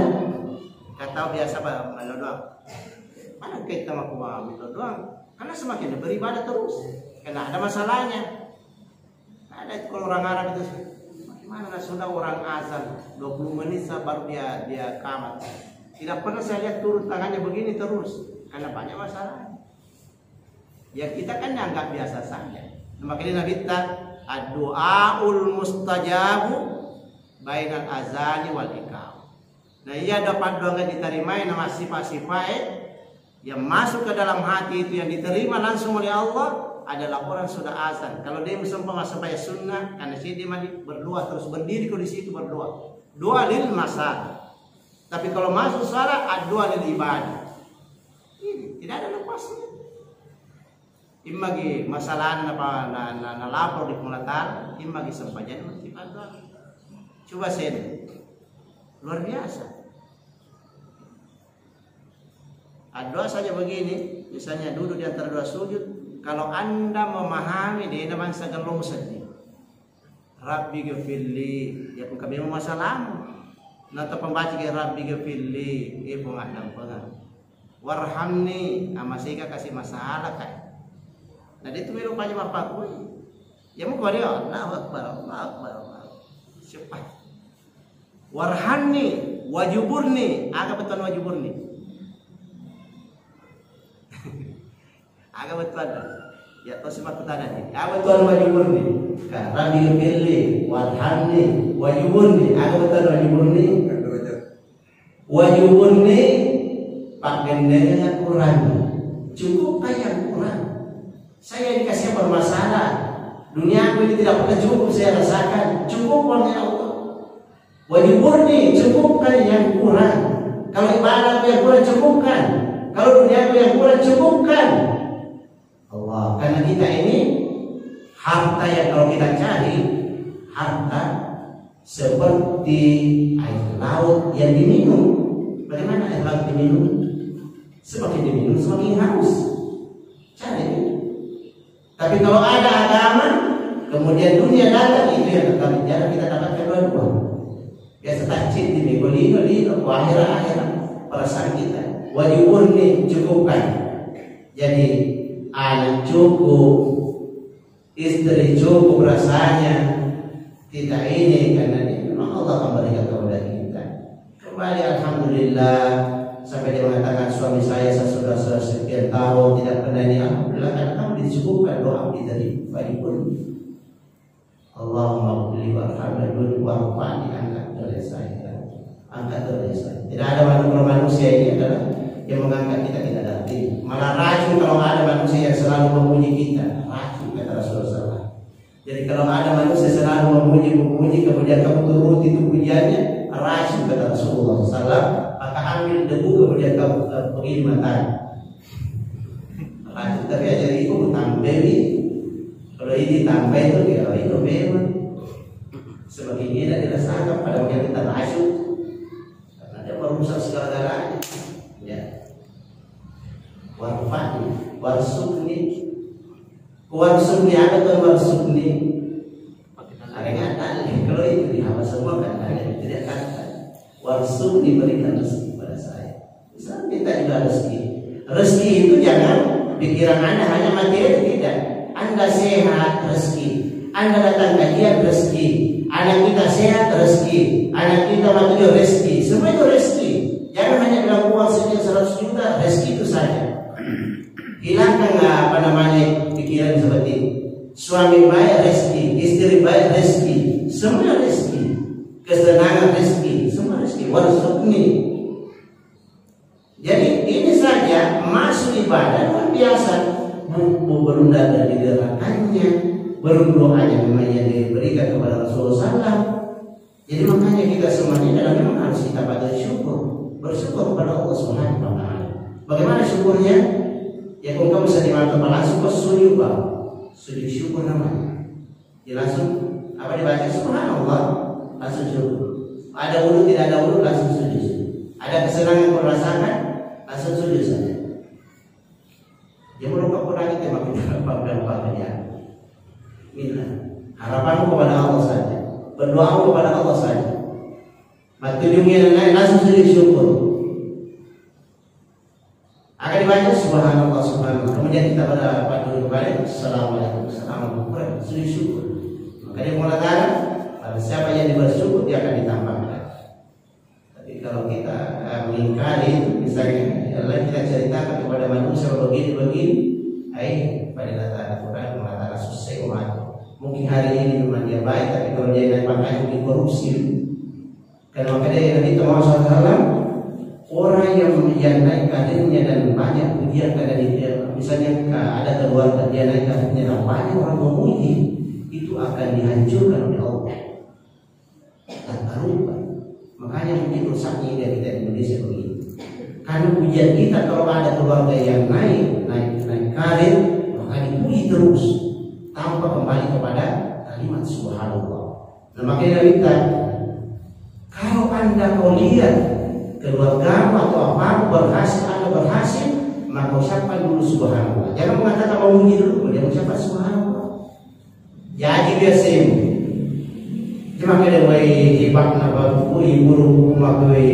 Kata biasa malu doang. Mana kita mau malu doang? Karena semakin beribadah terus. Karena ada masalahnya. Ada itu kalau orang Arab itu bagaimana sudah orang azan 20 menit baru dia kamat. Tidak pernah saya lihat turun tangannya begini terus karena banyak masalah. Ya kita kan anggap biasa saja. Makanya Nabi ad-du'aul mustajabu bainal azani wal iqam. Nah iya dapat doa yang diterima nama sifat-sifat yang masuk ke dalam hati itu yang diterima langsung oleh Allah adalah orang sudah azan. Kalau dia seumpama supaya sunnah karena dia berdoa terus berdiri di situ berdoa. Doa lil masalah. Tapi kalau masuk salat doa lil ibadah. Ini tidak ada lepasnya. Imagi masalah na lapor di pengelatan, imagi sempajan mestikan doa. Coba sen. Luar biasa. Doa saja begini, misalnya duduk di antara dua sujud, kalau Anda memahami dia namanya segelong sedih. Rabbi ghfirli, ya pun kami masalahmu. Nanti pembaca ke Rabbi ghfirli, pengadam pengan. Warhamni, masih kasih masalah kan. Nah itu memang banyak apa pun. Ya mau kau dia, Allahu Akbar. Cepat. Warhamni, wajuburni, agak betul wajuburni. Agak betul ya to sifat petana agak betul wajibuni rabbi ghfirli warhamni wajibuni agak betul wajibuni pakai dengan Quran cukup kayak Quran saya dikasih bermasalah dunia aku ini tidak pernah cukup saya rasakan cukup oleh Allah wajibuni cukupkan yang Quran kalau ibadah yang Quran cukupkan kalau dunia aku yang Quran cukupkan Allah, karena kita ini harta yang kalau kita cari harta seperti air laut yang diminum. Bagaimana air laut diminum? Semakin diminum semakin haus. Cari. Tapi kalau ada agama, kemudian dunia datang itu yang tetap jarang kita dapatkan dua-dua. Biasa tak cinti nih, lino akhirat perasaan kita. Wajibun nih cukupkan. Jadi anak cukup, istri cukup rasanya tidak ini karena ini memang Allah akan berikan kepada kita. Kembali alhamdulillah sampai dia mengatakan suami saya sudah sekian tahun tidak pernah ini alhamdulillah karena kamu dicukupkan doa diterima. Baik pun Allahumma qulli warhamni warfa'ni, angkat derajat saya, angkat derajat saya. Tidak ada manusia ini adalah yang mengangkat kita, tidak ada artinya. Malah racun kalau ada manusia yang selalu memuji kita, racun kata Rasulullah SAW. Jadi kalau ada manusia selalu memuji kemudian kamu turuti itu pujiannya, racun kata Rasulullah SAW. Maka ambil debu kemudian kamu pergi di matanya. Racun, tapi aja itu tambah ini. Kalau ini tambah itu ya itu memang sebagai ini tidak dirasakan pada waktu kita racun karena dia merusak segala-galanya. Ya. Warfa'ni warsukni apa tuh warsukni? Ada kalau itu di hawa semua kan ada tidak kata warsukni, berikan rezeki pada saya. Bisa minta juga rezeki. Rezeki itu jangan pikiran Anda hanya materi, tidak. Anda sehat, rezeki. Anda datang kajian, rezeki. Anak kita sehat, rezeki. Anak kita mati, rezeki. Semua itu rezeki. Jangan hanya bilang uang sekian 100 juta, rezeki itu saja. Hilangkan pikiran seperti ini. Suami baik, rezeki. Istri baik, rezeki. Semua rezeki. Kesenangan, rezeki. Semua rezeki. Warsukni. Jadi ini saja masuk ibadah luar biasa. Berunda dan diderakannya, berdoanya memangnya diberikan kepada Rasulullah SAW. Jadi makanya kita semuanya dalam memang harus kita bersyukur kepada Allah Subhanahu wa Ta'ala. Bagaimana syukurnya? Ya kalau kamu bisa dimantap langsung ke sujud, sujud syukur namanya. Ya langsung apa dibaca Subhanallah, langsung syukur. Ada wudhu tidak ada wudhu langsung sujud. Ada kesenangan yang rasakan langsung sujud saja. Ya belum kekurangan tema kita apa-apa. Minta harapanmu kepada Allah saja, berdoamu kepada Allah saja. Matujungnya dan lain langsung sujud syukur. Akan dibaca Subhanallah Subhanallah. Kemudian kita pada dulu kembali Assalamualaikum warahmatullahi wabarakatuh. Sujud syukur. Maka dia mengatakan pada siapa yang bersyukur dia akan ditambahkan. Tapi kalau kita mengingkari, misalnya kita ceritakan kepada manusia begini, pada data Al-Quran mengatakan susah umat. Mungkin hari ini memang dia baik, tapi kalau dia naik pangkat mungkin korupsi. Karena makanya yang Nabi Muhammad SAW, orang yang naik karirnya dan banyak pujian karena dia, misalnya ada keluarga dia naik karirnya dan banyak orang memuji, itu akan dihancurkan oleh Allah. Tanpa lupa. Makanya mungkin rusaknya dia kita di Indonesia begini. Karena pujian kita kalau ada keluarga yang naik karir, maka dipuji terus tanpa kembali kepada kalimat Subhanallah. Nah makanya kita, kalau Anda mau lihat keluarga atau apa berhasil, Anda berhasil, maka ucapkan dulu Subhanallah. Jangan mengatakan memuji dulu, kemudian ucapkan Subhanallah. Jadi biasa ini. Cuma kada boleh ibak nak buruk makai.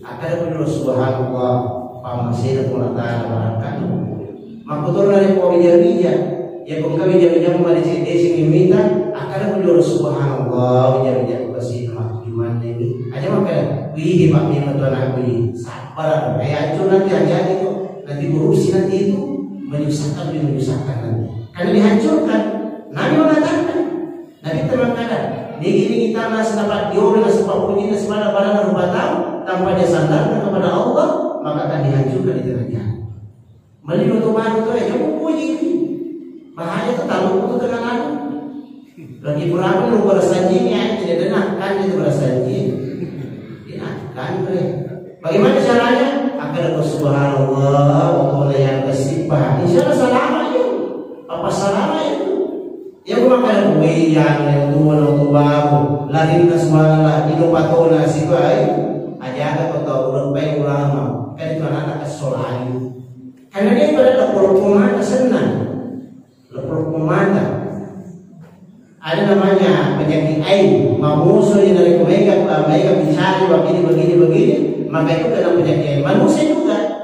Akada dulu Subhanallah, pamasih dan ta'ala barakatuh. Makutur dari bija, ya kung kami bija mo mali sing imita, akada dulu Subhanallah, bija kasi mak gimana ini. Aja makanya, wih mak ni matuan aku sabar. Kayak itu nanti aja itu, nanti urusi nanti itu menyusahkan nanti. Karena dihancurkan. Nabi mengatakan, Nabi terang kadang. Niki kita masih dapat diorang sebab puji sepada pada rumah tahu tanpa dia sandarkan kepada Allah, maka akan dihancurkan di tengah jalan. Melihat tuan itu ya kamu puji ini bahaya itu tahu itu dengan aku lagi berapa lu bersanjinya tidak dengarkan itu bersanji kan bagaimana caranya agar Subhanallah wa yang bersifat insyaallah salamanya apa salamanya yang makan kue yang tua atau baru lari ke semua di lopatona situ aja ada kota ulang baik ulama kan itu anak kesolani karena dia pada lepur pemata senang lepur pemata ada namanya penyakit ain mau musuhnya dari mereka bicara begini maka itu dalam penyakit ain manusia juga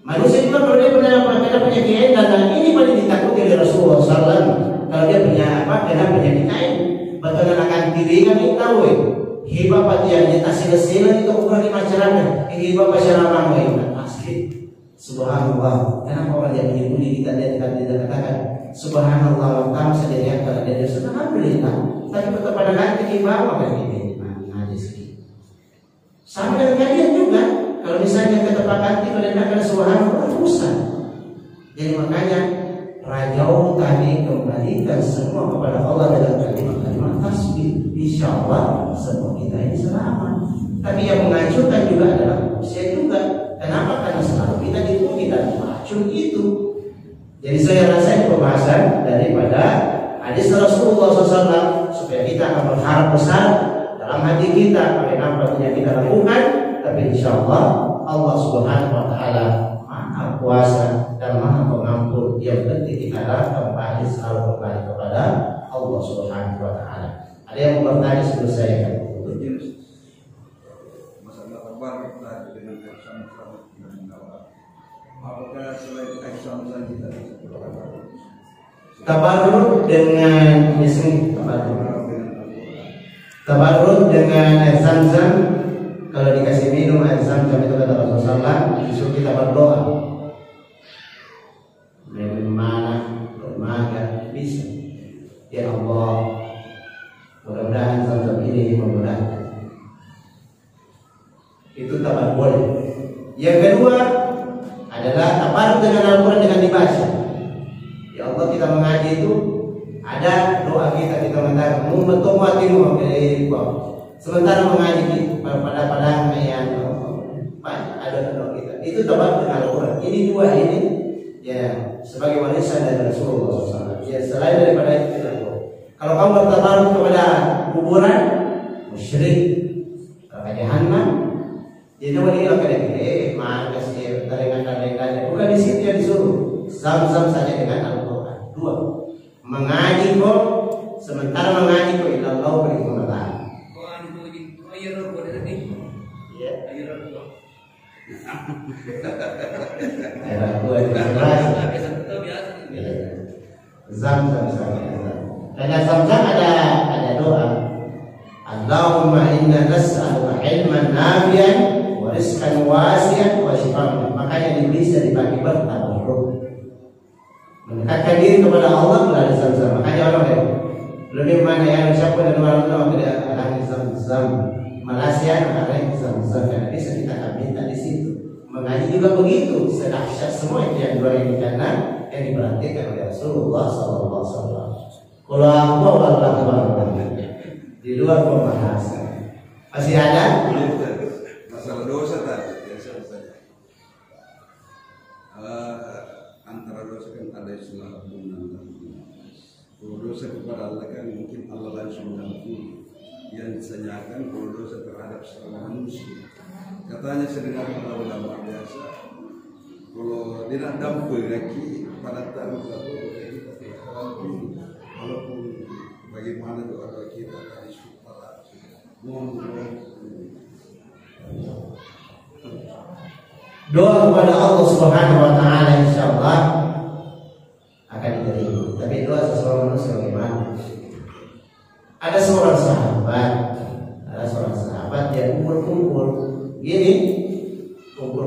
kalau dia pernah penyakit ain dan ini paling ditakuti oleh Rasulullah SAW. Kalau dia punya kena penyakit ain, bagaimana akan tiringan itu tahu hibah patian nyata sila-sila itu ukuran di masyarakat, hibah masyarakat itu asli. Subhanallah, kenapa orang yang puji kita dia tidak katakan subhanallah kamu sendirian kalau dia sudah alhamdulillah. Tapi tetap pada nanti di bawah kan ini hadis ini. Sama dengan kalian juga. Kalau misalnya ke tempat kantin mendengarkan subhanallah susah. Jadi makanya rajau tadi kembalikan semua kepada Allah dalam kalimat-kalimat tasbih. Insya Allah semua kita ini selamat. Tapi yang menghancurkan juga adalah manusia juga. Kenapa? Karena selalu kita dipuji dan racun itu. Jadi saya rasa pembahasan daripada hadis Rasulullah SAW supaya kita akan berharap besar dalam hati kita apa yang kita lakukan. Tapi insya Allah Allah Subhanahu Wa Taala Maha Kuasa dan Maha Pengampun. Yang penting kita kembali selalu kembali kepada Allah Subhanahu Wa Taala. Ada yang mau bertanya sebelum saya akan tutup?
Masalah kabar dengan kesan dan mendapat. Apakah selain kesan kita
tabarruk dengan tabarruk dengan air Zam-Zam. Kalau dikasih minum air Zam-Zam itu kata Rasulullah disuruh kita berdoa. Bagaimana bermaga bisa. Ya Allah, mudah-mudahan Zam-Zam ini memudahkan. Itu tabarruk boleh. Yang kedua adalah tabarruk dengan Al-Quran dengan dibaca. Ya Allah, kita mengaji itu ada doa kita mengatakan bertemu hatimu sementara mengaji pada yang ada doa kita itu tabarruk dengan Al-Quran. Ini dua ini ya sebagai warisan dari Rasulullah SAW. Ya selain daripada itu tidak boleh. Kalau kamu bertabarruk kepada kuburan musyrik ke jahannam. Jadi boleh kita mana kasih taringan bukan di situ yang disuruh. Zam-Zam saja dengan Al-Quran. Dua, mengaji kok sementara mengaji kok ilallah beri pengetahuan. Zam-Zam saja. Karena Zam-Zam ada doa. Allahumma inna nas'aluka ilman nafi'an wa rizqan wasi'an wa shifaan. Makanya bisa dibagi bertabarruk. Mendekatkan diri kepada Allah melalui Zam-Zam. Makanya orang lebih mana yang siapa dan orang tidak akan Zam-Zam. Malaysia akan Zam-Zam. Karena bisa kita akan minta di situ. Mengaji juga begitu. Sedahsyat semua itu yang dua ini karena yang diperhatikan oleh Rasulullah SAW. Kalau Allah wallahu di luar pembahasan masih ada
masalah dosa tadi yang selesai. Antara dosa kan ada istilah benar. Kalau dosa kepada Allah kan mungkin Allah langsung mengampuni. Yang disanyikan kalau dosa terhadap sesama manusia. Katanya sedengar para ulama biasa, kalau tidak dampu lagi pada tahu kita tidak walaupun bagaimana doa kita tadi supaya mohon
doa kepada Allah Subhanahu Wa Taala insyaallah akan diterima. Tapi doa seseorang manusia bagaimana? Ada seorang sahabat yang kumpul gini, kumpul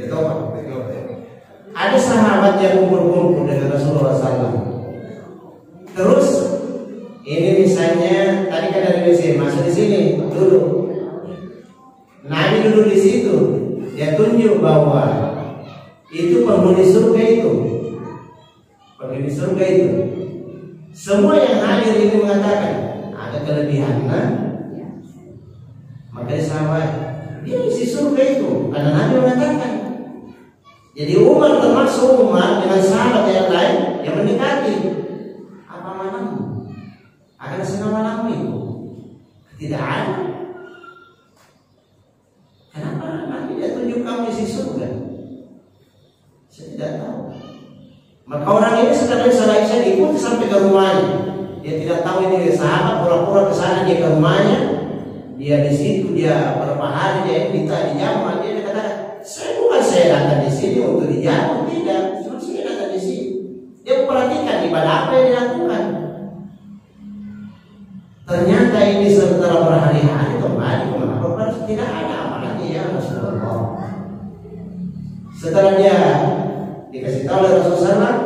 itu ada sahabat yang kumpul dengan Rasulullah SAW. Terus ini misalnya tadi kan dari sini masuk di sini duduk. Nabi duduk di situ, dia tunjuk bahwa itu penghuni surga itu. Penghuni surga itu. Semua yang hadir ini mengatakan ada kelebihannya. Maka sahabat dia isi surga itu karena Nabi mengatakan. Jadi Umar termasuk Umar dengan sahabat yang lain yang mendekati. Apa manamu? Akan senang malam itu? Tidak ada. Kenapa Nabi dia tunjuk kamu isi surga? Saya tidak tahu. Maka orang ini setelah saya diikuti sampai ke rumahnya. Dia tidak tahu ini sahabat, pura-pura ke sana dia ke rumahnya. Dia di situ dia berapa hari dia minta dijamu. Dia katakan, saya datang di sini untuk dijamu, tidak. Cuma saya datang di sini. Dia perhatikan ibadah apa yang dilakukan. Ternyata ini setelah berhari-hari kembali kemana? Tidak ada apalagi ya Rasulullah. Setelah dia dikasih tahu oleh Rasulullah,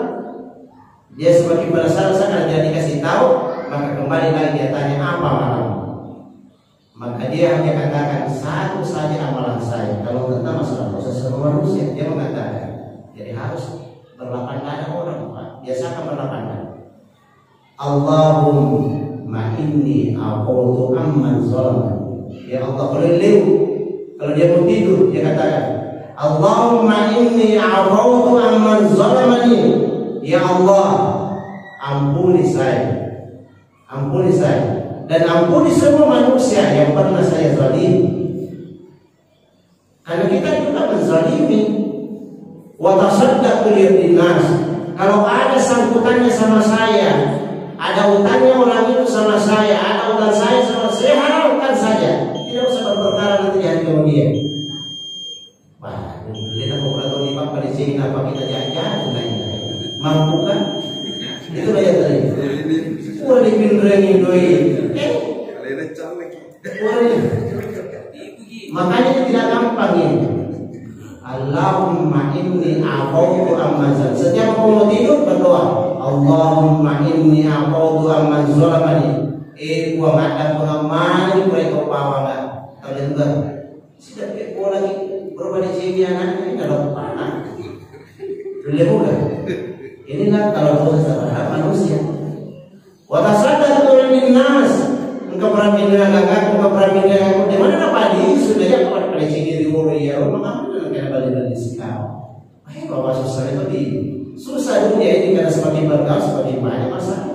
dia semakin penasaran karena dia dikasih tahu, maka kembali lagi dia tanya apa amalan. Maka dia hanya katakan satu saja amalan saya. Kalau tentang masalah proses sama manusia, dia mengatakan jadi harus berlapang dada orang, Pak. Biasakan berlapang dada. Allahumma inni a'udzu amman zalamani. Ya Allah, kalau dia mau tidur dia katakan Allahumma inni a'udzu amman zalamani. Ya Allah, ampuni saya dan ampuni semua manusia yang pernah saya zalimi. Karena kita juga menzalimi. Wa tasaddaqu linnas. Kalau ada sangkutannya sama saya, ada utangnya orang itu sama saya, ada utang saya sama saya, halalkan saja. Tidak usah berperkara nanti di hari kemudian. Wah, kita mau berdoa di Pak di sini apa kita jajan mampu kan? Itu aja tadi. Wah, dipinrengi doi. Makanya tidak gampang ini. Allahumma inni a'udzu amman zalamani. Setiap mau tidur berdoa, Allahumma inni a'udzu amman zalamani. Gua ada pengaman mereka bawa enggak. Kalian enggak. Sudah gua lagi berubah di sini anaknya ini ada panah. Boleh enggak? Inilah kalau dosa terhadap manusia. Wa tasaddaqu linnas. Engkau peramin dengan agak, engkau peramin dengan aku. Di mana dapat di sudah ya pada sini di ya rumah kamu dengan balik sekarang. Bawa susah itu di susah dunia ini karena semakin berkah semakin banyak masalah.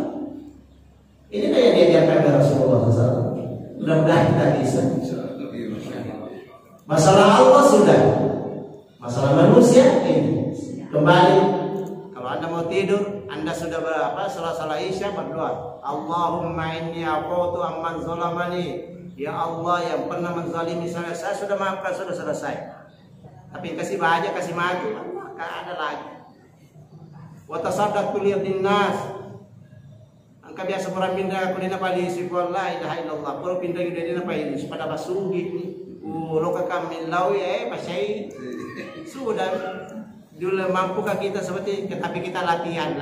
Ini kayak diajarkan oleh Rasulullah SAW. Mudah-mudahan kita bisa. Masalah Allah sudah, masalah manusia ini kembali. Kalau Anda mau tidur, Anda sudah berapa? Salah Isya berdoa, Allahumma inni a'udzu amman zalamani. Ya Allah, yang pernah menzalimi saya sudah maafkan, sudah selesai. Tapi kasih bahagia, kasih maju, maka ada lagi. Wa tasaddaqu linnas. Angka biasa orang pindah kulina pali sifat la ilaha illallah. Kalau pindah juga dina pali pada basugi ni. Loka kami lawi pasai. Sudah dulu mampukah kita seperti tapi kita latihan.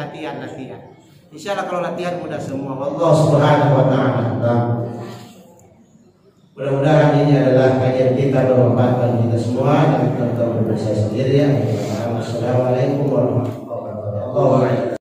Insyaallah kalau latihan mudah semua. Allah Subhanahu wa taala. Mudah-mudahan ini adalah kajian kita bermanfaat bagi kita semua dan kita berusaha sendiri ya. Assalamualaikum warahmatullahi wabarakatuh.